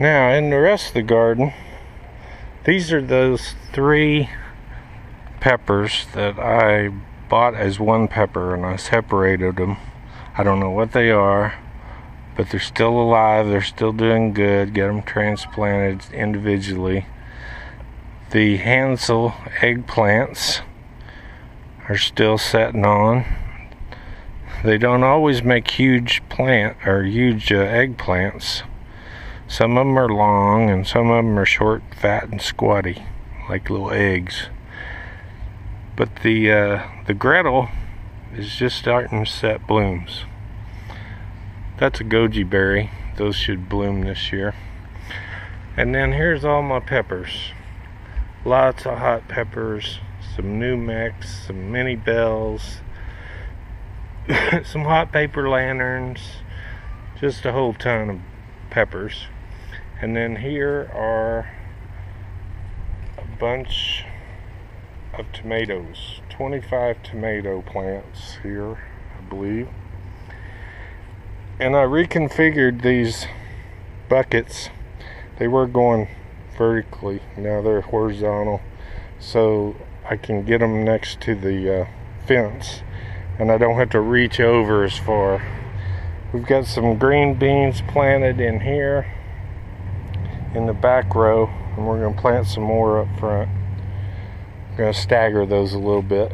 Now in the rest of the garden, these are those 3 peppers that I bought as one pepper, and I separated them. I don't know what they are, but they're still alive, they're still doing good. Get them transplanted individually. The Hansel eggplants are still setting on. They don't always make huge eggplants. Some of them are long and some of them are short, fat, and squatty, like little eggs. But the Gretel is just starting to set blooms. That's a goji berry. Those should bloom this year. And then here's all my peppers. Lots of hot peppers, some new mix, some mini bells, some hot paper lanterns, just a whole ton of peppers. And then here are a bunch of tomatoes, 25 tomato plants here, I believe. And I reconfigured these buckets. They were going vertically, now they're horizontal, so I can get them next to the fence and I don't have to reach over as far. We've got some green beans planted in here in the back row, and we're going to plant some more up front. I'm going to stagger those a little bit.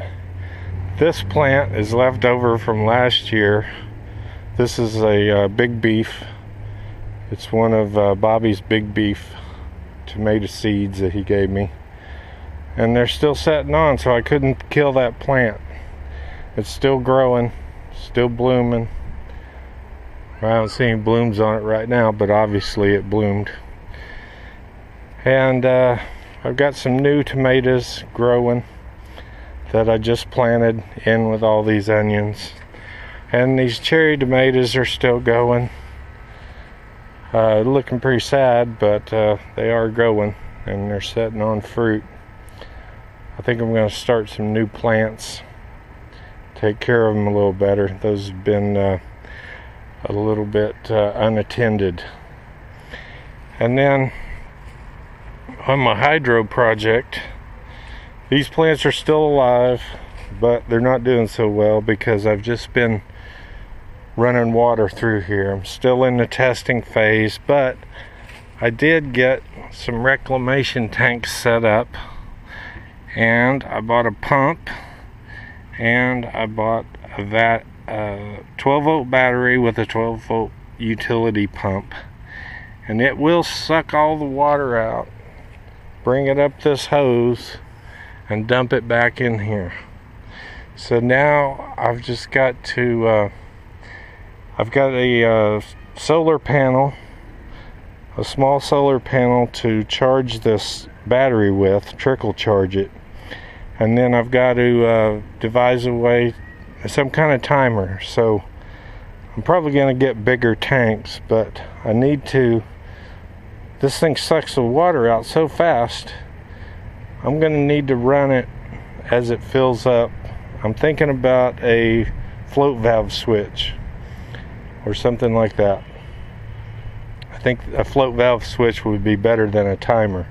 This plant is left over from last year. This is a big beef. It's one of Bobby's big beef tomato seeds that he gave me, and they're still setting on, so I couldn't kill that plant. It's still growing, still blooming. I don't see any blooms on it right now, but obviously it bloomed. And I've got some new tomatoes growing that I just planted in with all these onions. And these cherry tomatoes are still going. Looking pretty sad, but they are growing and they're setting on fruit. I think I'm going to start some new plants, take care of them a little better. Those have been a little bit unattended. And then on my hydro project, these plants are still alive, but they're not doing so well because I've just been running water through here. I'm still in the testing phase, but I did get some reclamation tanks set up, and I bought a pump, and I bought a 12-volt battery with a 12-volt utility pump, and it will suck all the water out, bring it up this hose, and dump it back in here. So now I've just got to I've got a solar panel, a small solar panel to charge this battery with, trickle charge it, and then I've got to devise a way, some kind of timer. So I'm probably going to get bigger tanks, but I need to, this thing sucks the water out so fast, I'm going to need to run it as it fills up. I'm thinking about a float valve switch or something like that. I think a float valve switch would be better than a timer,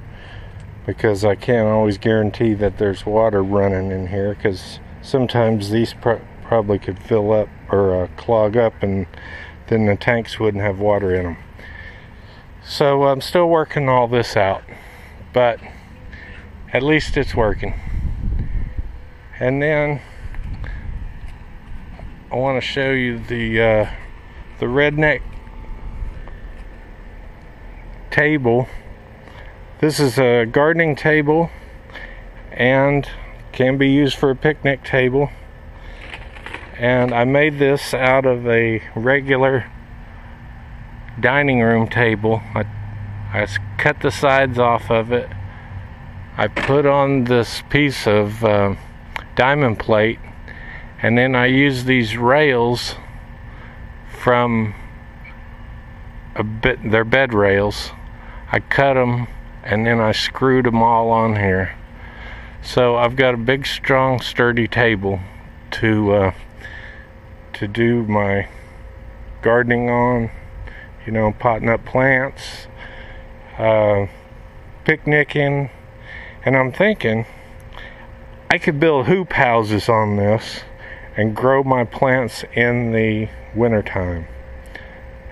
because I can't always guarantee that there's water running in here, because sometimes these probably could fill up or clog up, and then the tanks wouldn't have water in them. So I'm still working all this out, but at least it's working. And then I want to show you the redneck table. This is a gardening table and can be used for a picnic table. And I made this out of a regular dining room table. I cut the sides off of it. I put on this piece of diamond plate, and then I used these rails from their bed rails. I cut them and then I screwed them all on here. So I've got a big, strong, sturdy table to do my gardening on, you know, potting up plants, picnicking, and I'm thinking I could build hoop houses on this and grow my plants in the wintertime.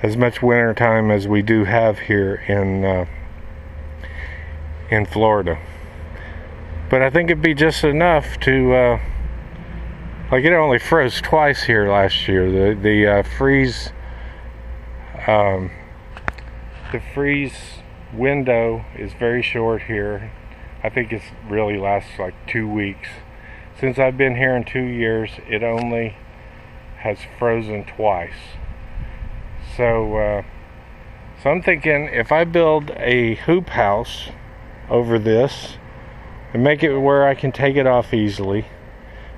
As much wintertime as we do have here in Florida. But I think it'd be just enough to, like, it only froze twice here last year. The freeze window is very short here. I think it really lasts like 2 weeks. Since I've been here in 2 years, it only has frozen twice. So I'm thinking if I build a hoop house over this and make it where I can take it off easily,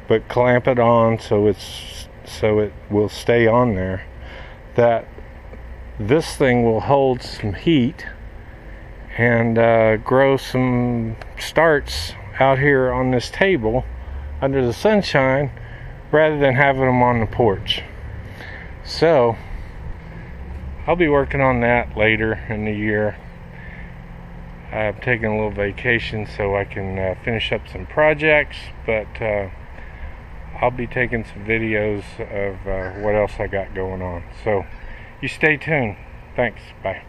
but clamp it on so it will stay on there, that this thing will hold some heat and grow some starts out here on this table under the sunshine rather than having them on the porch. So I'll be working on that later in the year. I'm taking a little vacation so I can finish up some projects, but I'll be taking some videos of what else I got going on. So you stay tuned. Thanks. Bye.